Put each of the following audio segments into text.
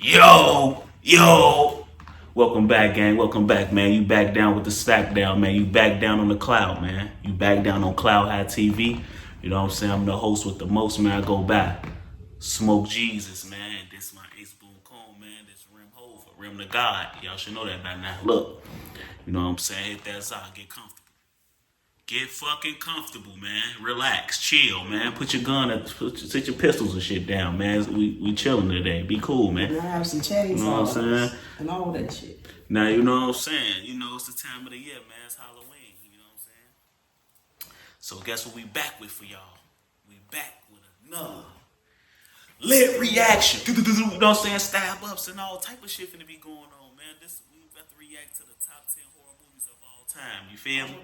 Yo. Welcome back, gang. Welcome back, man. You back down with the stack down, man. You back down on the cloud, man. You back down on Cloud High TV. You know what I'm saying? I'm the host with the most, man. I go back. Smoke Jesus, man. This my Ace Boom Cone, man. This Rim Hova, Rim the God. Y'all should know that by now. Look, you know what I'm saying? Hit that side. Get comfortable. Get fucking comfortable, man. Relax, chill, man. Put your gun, sit your pistols and shit down, man. We chilling today. Be cool, man. And I have some chatting You know what I'm saying? and all that shit. Now, you know what I'm saying? You know, it's the time of the year, man. It's Halloween. You know what I'm saying? So guess what we back with for y'all? We back with another lit reaction. You know what I'm saying? Stab ups and all type of shit finna be going on, man. We about to react to the top 10 horror movies of all time. You feel me?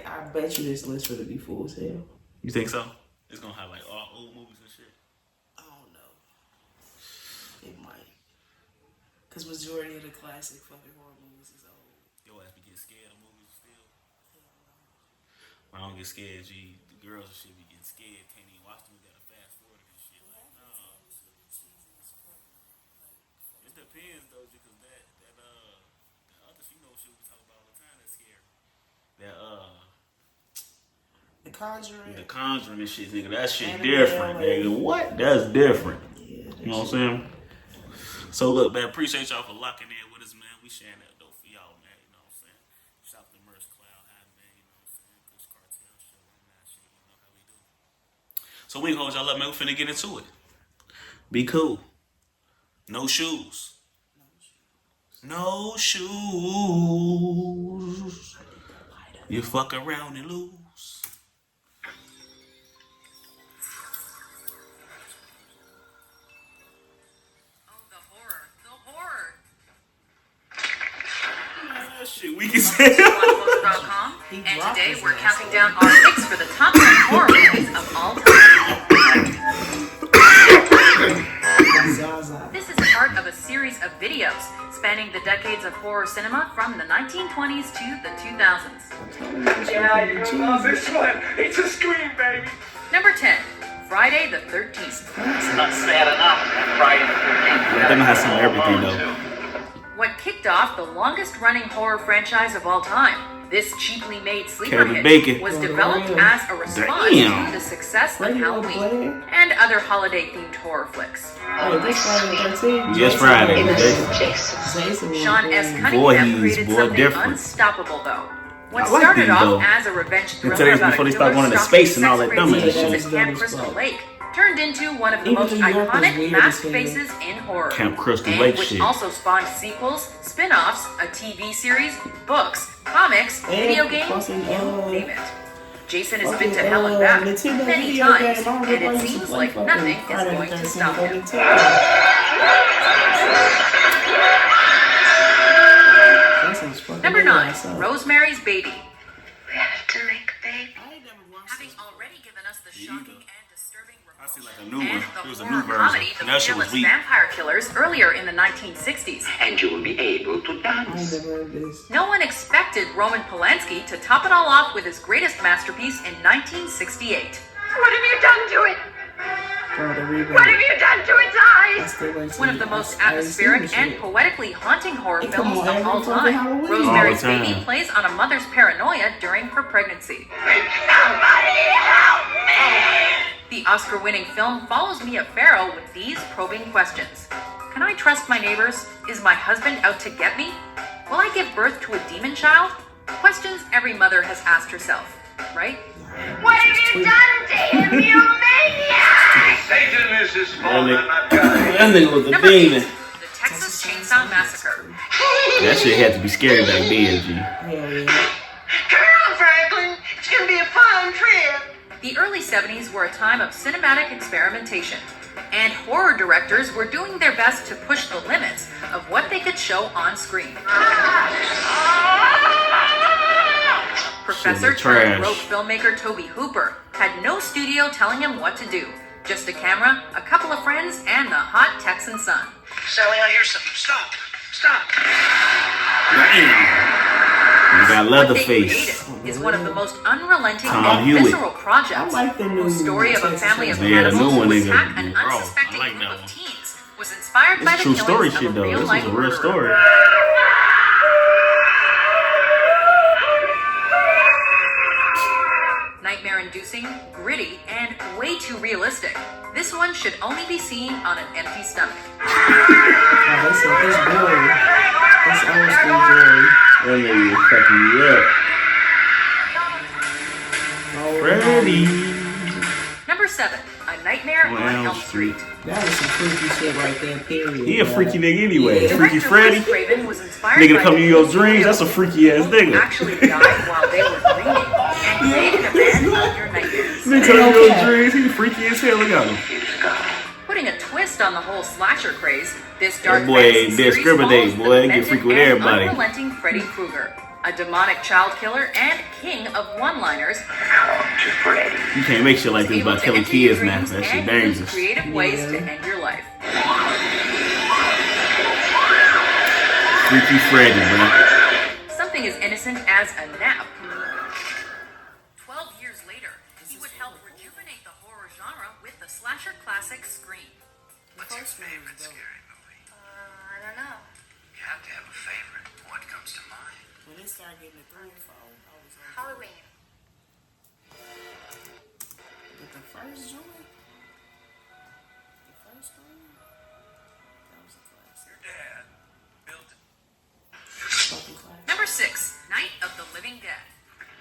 I bet you this list would be full as hell. You think so? It's gonna have like all old movies and shit. I don't know. It might. Because majority of the classic fucking horror movies is old. Yo ass be getting scared of movies still? I don't get scared, G. The girls and shit be getting scared. Can't even watch them. We gotta fast forward and shit. Like, no. It depends though, because that other, you know, shit we talk about all the time that's scary. The Conjuring. The Conjuring and shit, nigga. That shit different, nigga. What? That's different. Yeah, you know what I'm saying? So look, man, appreciate y'all for locking in with us, man. We sharing that dope for y'all, man. You know what I'm saying? Shout out to Merch Cloud High, man. You know what I'm saying? Kush Cartel show, that shit. You know how we do. So we ain't hold y'all up, man. We finna get into it. Be cool. No shoes. No shoes. You fuck around and lose. Shit, we can say and today we're counting down our picks for the top 10 horror movies of all time. This is part of a series of videos spanning the decades of horror cinema from the 1920s to the 2000s. Yeah, you're gonna love this one. It's a scream, baby. Number 10, Friday the 13th. It's not sad enough. Friday the 13th. They're gonna have some of everything though. What kicked off the longest-running horror franchise of all time, this cheaply made sleeper hit was developed as a response to the success of Halloween and other holiday-themed horror flicks. Yes, Friday. Sean S. Cunningham created something unstoppable, though. What started off as a revenge thriller about a killer stalking sex crazy at Camp Crystal Lake turned into one of the most iconic masked faces in horror. Camp Crystal Lake which shit. also spawned sequels, spin-offs, a TV series, books, comics, video games, you name it. Jason has been to hell and back many times, and it seems like nothing is going to stop him. Number 9, Rosemary's Baby. We have to make a baby. Having already given us the shocking and disturbing See like a new one. It was a new horror comedy, version. The That shit was Fearless weak. Vampire Killers earlier in the 1960s. And you will be able to dance. No one expected Roman Polanski to top it all off with his greatest masterpiece in 1968. What have you done to it? What have you done to its eyes? One of the most atmospheric and poetically haunting horror films of all time. Rosemary's Baby plays on a mother's paranoia during her pregnancy. Somebody help me! The Oscar-winning film follows Mia Farrow with these probing questions. Can I trust my neighbors? Is my husband out to get me? Will I give birth to a demon child? Questions every mother has asked herself, right? What have you done to him, you maniac? Satan is his fault. That nigga was a Number 8, demon. The Texas Chainsaw Massacre. That shit had to be scary back then, G. Come on, Franklin. It's gonna be a fun trip. The early 70s were a time of cinematic experimentation, and horror directors were doing their best to push the limits of what they could show on screen. Professor turned rogue filmmaker Tobe Hooper had no studio telling him what to do. Just a camera, a couple of friends, and the hot Texan sun. Sally, I hear something. Stop. You got What they Leatherface. created is one of the most unrelenting Tom and Hewitt. visceral projects. I like the new whose story of a family of Yeah, the new cannibals one who nigga attack an raw. I unsuspecting like group that of one. teens was inspired by It's the true story killings of shit a though. This real-life is a real murderer. story. Nightmare-inducing, gritty, and way too realistic. This one should only be seen on an empty stomach. Oh, that's a this gory. That's old school gory. That nigga is fucking you up. Oh, Freddy. Number 7, A Nightmare on Elm Street. that was some freaky shit right there, period. He a freaky nigga anyway. Yeah. Freaky Director Freddy. Wes Craven was inspired Nigga to by come the in your TV dreams, that's a freaky ass who nigga. actually died while they were dreaming and created a man of your nightmares. Nigga come in your dreams, he freaky as hell. Look at him. Putting a twist on the whole slasher craze, this dark That boy fantasy series discriminate, follows boy. the He get demented freaky with and everybody. unrelenting Freddy Krueger, a demonic child killer and king of one-liners. You can't make shit like this able by to killing enter your kids now. dreams That shit and use dangerous. creative ways to end your life. Freaky Freddy, bro. Something as innocent as a nap. 12 years later, he would help rejuvenate the horror genre with the slasher classic Scream. What's your favorite scary movie? I don't know. You have to have a favorite. What comes to mind? When they started getting the 3 and 4, I was like, Halloween. but the first joint, the first one, that was a classic. Your dad built it. Fucking classic. Number 6, Night of the Living Dead.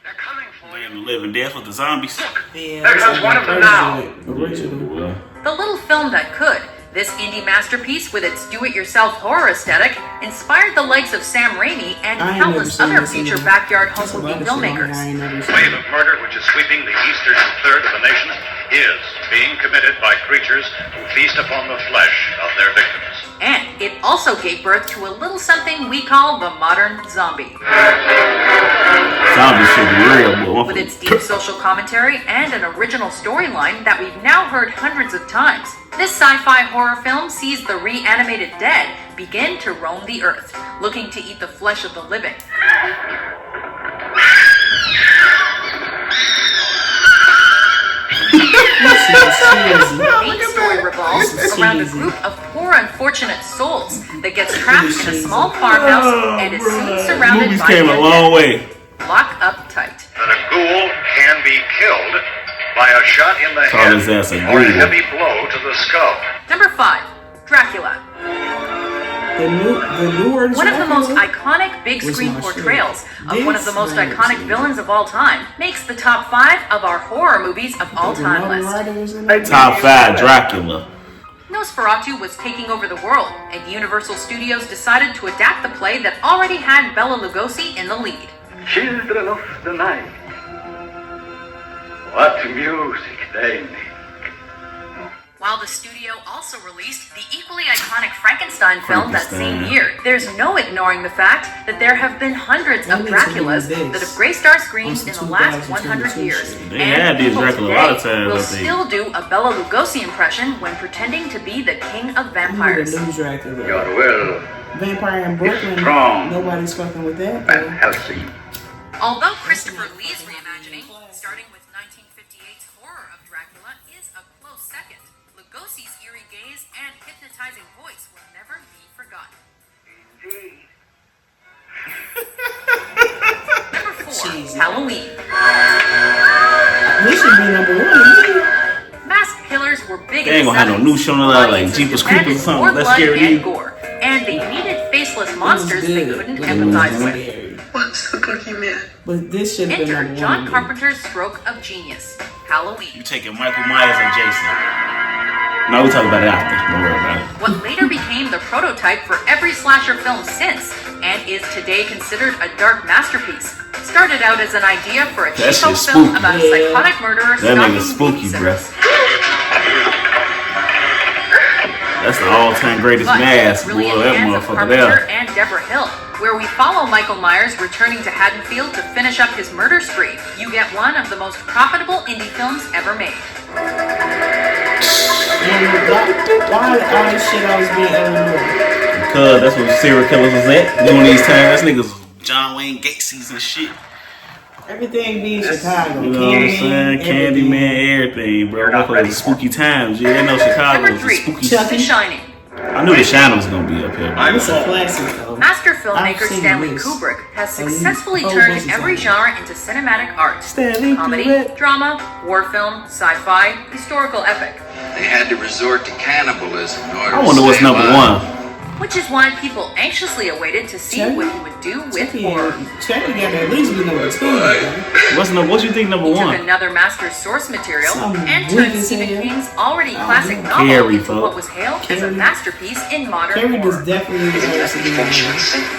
They're coming for Damn, you. the living death with the zombies. Yeah, There that's goes one the of them first now. joint, original. The little film that could. This indie masterpiece, with its do-it-yourself horror aesthetic, inspired the likes of Sam Raimi and I ain't countless never seen other this future either. backyard home That's a movie lot of shit on here I filmmakers. ain't never The seen. wave of murder which is sweeping the eastern third of the nation is being committed by creatures who feast upon the flesh of their victims. And it also gave birth to a little something we call the modern zombie. Zombie shit be real, boy. With its deep social commentary and an original storyline that we've now heard hundreds of times, this sci-fi horror film sees the reanimated dead begin to roam the earth, looking to eat the flesh of the living. The main story revolves around a group of poor, unfortunate souls that gets trapped in a small farmhouse and is soon surrounded Movies by came a the long dead. way. Lock up tight. That a ghoul can be killed by a shot in the Call head his ass a or a ghoul. heavy blow to the skull. Number 5, Dracula. The newer One of the most Dracula iconic big was screen my shit. portrayals of one of the most This one iconic was- villains of all time makes the top 5 of our horror movies of all time Winona list. Ryder was in there. Top 5 Dracula. Nosferatu was taking over the world, and Universal Studios decided to adapt the play that already had Bela Lugosi in the lead. Children of the night. What music they make. While the studio also released the equally iconic Frankenstein film that same Frankenstein. year, there's no ignoring the fact that there have been hundreds of They need to Draculas do this that have graced our screens on in the some last 100 2022 years. shit. They have these people Dracula a lot of today times, will I think. still do a Bela Lugosi impression when pretending to be the king of I need vampires. a new Dracula. Your will Vampire in Brooklyn. Strong. Nobody's fucking with that. and though. healthy. Although Christopher Lee's reimagining, starting with 1958's horror of Dracula, is a close second, Lugosi's eerie gaze and hypnotizing voice will never be forgotten. Indeed. Number 4, Jesus. Halloween. This should be number 1 to me. Masked killers were big They ain't in the gonna have no 70s. new show, no like Audiences Jeepers demanded Creepers or something. more That's blood scary to and you. gore, and they needed faceless It was monsters they good, couldn't but it empathize was with. scary. What's the boogeyman? But this should have been Enter number John 1. Carpenter's stroke of genius, Halloween. You taking Michael Myers or Jason? No, we'll talk about it after. Don't worry about it. What later became the prototype for every slasher film since, and is today considered a dark masterpiece, started out as an idea for a That cheapo shit's film spooky. about a Yeah. psychotic murderer That stalking nigga's spooky, bruh. babysitters. That's the all-time greatest But mask, boy. brilliant That hands of motherfucker Carpenter there. and Deborah Hill, where we follow Michael Myers returning to Haddonfield to finish up his murder spree. You get one of the most profitable indie films ever made. And why all this shit always be in Illinois? Because that's what serial killers was at. Doing these times, niggas was John Wayne Gacy's and shit. Everything be in Chicago. You know what I'm saying? Candyman, everything, bro. Motherfuckers spooky times. Yeah, they know Chicago Number is a 3, spooky. Chucky. The Shining. I I knew The Shining was gonna be up here. It's a classic though. Master filmmaker I've seen Stanley this. Kubrick has A successfully whole turned bunch of every times. genre into cinematic art. Stanley Comedy, Kubrick. drama, war film, sci-fi, historical epic. They had to resort to cannibalism in order I wonder to what's stay number alive. one. Which is why people anxiously awaited to see what he would do with horror. Chucky got to at least be number 2. Man. What you think number He took one? another master's source material Something and weak turned as Stephen hell. King's already classic yeah. novel Carrie, into folks. what was hailed as a Carrie. masterpiece in modern Carrie horror. was definitely the worst of the Fiction movie. sentence.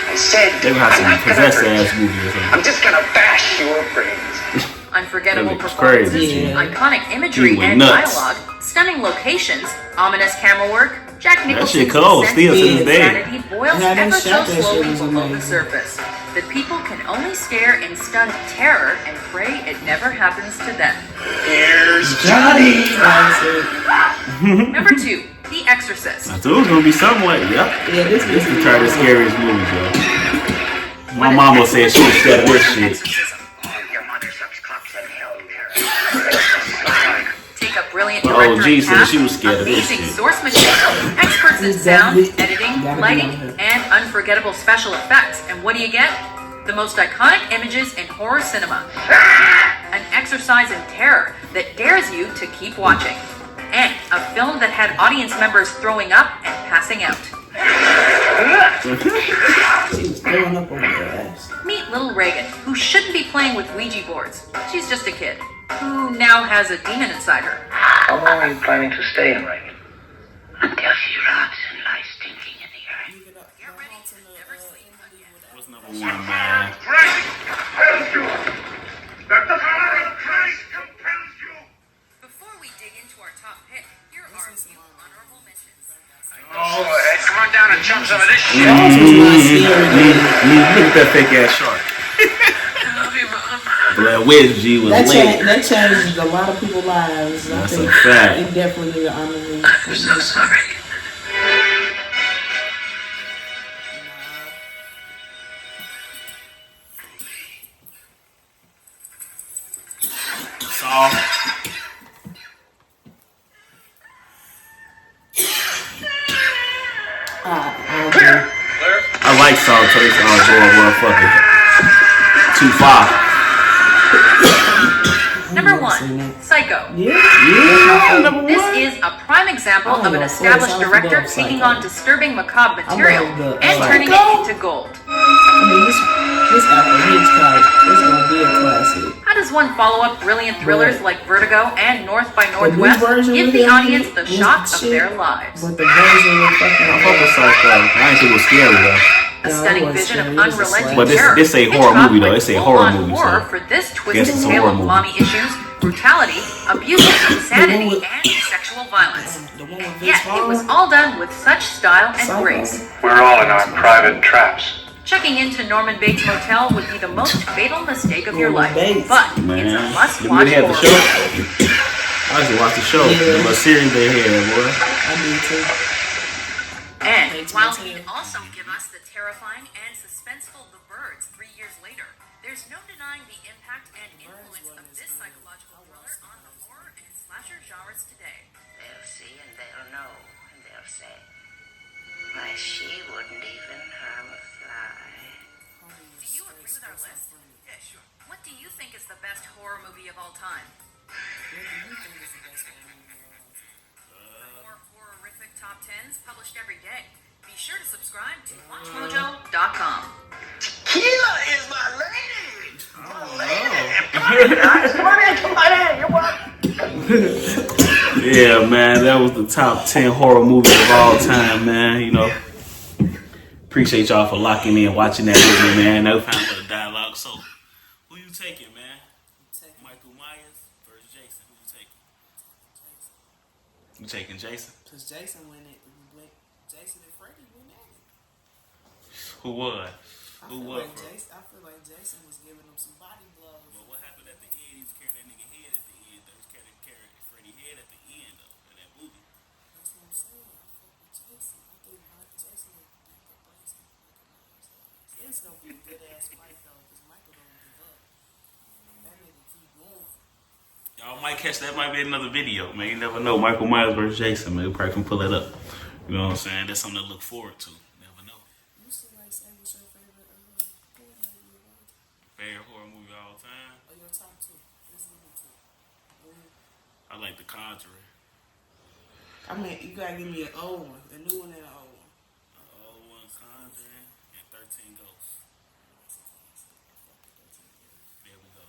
I said, They would have I'm some not gonna possessed hurt ass you. movie or something. I'm just gonna bash your brains. Unforgettable That was performances, crazy. Yeah. iconic He imagery went and nuts. dialogue, stunning locations, ominous camera work, Jack Nicholson's shit cold, descent still to into this day. insanity boils And how they ever so shot that shit slowly was below the amazing. surface. That people can only stare in stunned terror and pray it never happens to them. Here's Johnny! Johnny. Classic. Number 2, The Exorcist. I thought it was gonna be somewhat. Yep. Yeah, this This is is probably the scariest movie, bro. My mama said she was scared of this shit. Exorcism. Your mother sucks cocks in hell, Karen. Take a brilliant Well, director OG and said cast, she was scared of this amazing shit. source material, experts in This sound, definitely editing, gotta be lighting, on here. and unforgettable special effects. And what do you get? The most iconic images in horror cinema. An exercise in terror that dares you to keep watching. And a film that had audience members throwing up and passing out. She was throwing up on her ass. Meet little Reagan, who shouldn't be playing with Ouija boards. She's just a kid, who now has a demon inside her. How long are you planning to stay in Reagan? Until she rots and lies stinking in the earth. Get ready to never sleep again. What's number one, man? Christ compels you! That the power of Christ compels you! Before we dig into our top pick, here are a few honorable mentions. Go ahead, come on down and chum some of this shit. Jaws was my scary movie. Look at that fake ass shark. Blair Witch G was late. That changed a lot of people's lives. That's I think a fact. It definitely the honorable. I'm so sorry. Saw. I like Saw until they started going motherfucking too far. Number 1, Psycho. Yeah, number This one. is a prime example Oh, of an of course, established I director forgot taking Psycho. on disturbing macabre material love the and turning it Psycho. into gold. I mean, this Alfred Hitchcock is gonna be a classic. How does one follow up brilliant thrillers Right. like Vertigo and North by The new Northwest version give with the him audience the was shock of shit, their lives? But the version with I fuck fucking with Psycho. I ain't think it was scary though. A stunning vision of unrelenting But this- terror. this a horror Hitchcock movie, though. went It's a full horror on movie, horror so for this guess twisted it's a tale horror of movie. mommy issues, brutality, abuse, insanity, with- and sexual violence. the one with And Vince yet, it was Vaughn. all done with such style and Psycho. grace. We're all in our private traps. Checking into Norman Bates Motel would be the most fatal mistake of your Norman life, Bates. but it's a Man, you must-watch really had the horror. show? I just watched the show. Yeah. The little series they had, boy. I do too. And Bates while Motel. he'd also give us the terrifying and suspenseful The Birds 3 years later, there's no denying the impact and influence of this psychological thriller on the horror and slasher genres today. They'll see and they'll know and they'll say, why, she wouldn't even harm a fly. Do you agree with our list? Yeah, sure. What do you think is the best horror movie of all time? More horrific top 10s published every day. Be sure to subscribe to WatchMojo.com. Tequila is my lady. Yeah, man, that was the top 10 horror movies of all time, man. You know, appreciate y'all for locking in, watching that with me, man. No time for the dialogue. So, who you taking, man? Michael Myers versus Jason. Who you taking? You taking Jason? Because Jason went it. Jason and Freddy went at it. Who won? I Who feel won? like Jason was giving him some body blows. But what happened at the end? He was carrying that nigga head at the end. Though. He was carrying Freddy head at the end, though, in that movie. That's what I'm saying. I fuck with Jason. I think Jason would beat the brakes on Michael Myers. It's gonna be a good ass fight though, because Michael don't give up. That nigga keep going. Y'all might catch that. Might be another video, man. You never know. Michael Myers versus Jason, man. We probably can pull it up. You know what I'm saying? That's something to look forward to. Never know. You still like say what's your favorite horror movie of all time? Favorite horror movie of all time? Or your top two? This is number two. I like The Conjuring. I mean, you gotta give me an old one, a new one and an old one. Old one, Conjuring, and 13 Ghosts. There we go.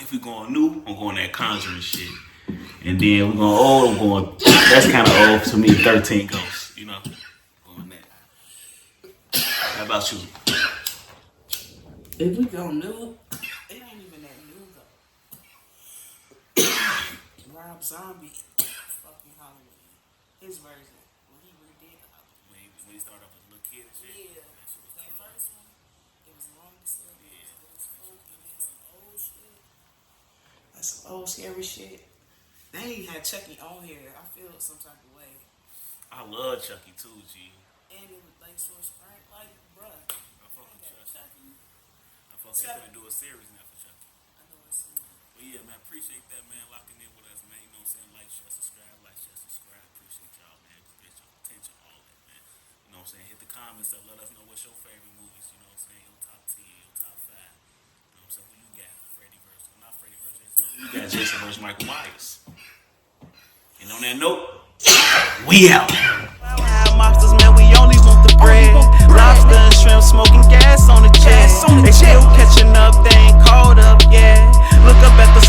If we going new, I'm going that Conjuring shit. And then we're going old, I'm going, that's kind of old to me, 13 Ghosts, you know? Going that. How about you? If we go new, it ain't even that new though. Rob Zombie, fucking Halloween. His version, when he redid the Halloween. When he started off as a little kid and shit? Yeah, that first one, it was long as hell. It was funky, and then some old shit. That's some old scary shit. They ain't had Chucky on here. I feel some type of way. I love Chucky too, G. And it was like so sprite, like, bruh. I fuck with Chucky. I fuck with Chucky. Do a series now for Chucky. I know it's But yeah, man, appreciate that, man, locking in with us, man. You know what I'm saying? Like, share, subscribe. Appreciate y'all, man. Appreciate your attention, all that, man. You know what I'm saying? Hit the comments up. Let us know what's your favorite movies. You know what I'm saying? Your top 10, your top 5. You know what I'm saying? Who you got? Freddy versus, not Freddy versus Jason. You got Jason versus Michael Myers. And on that note, we out. Mobsters, man, we only want the bread. Lobster and shrimp, smoking gas on the jet. They still catching up, they ain't caught up yet. Look up at the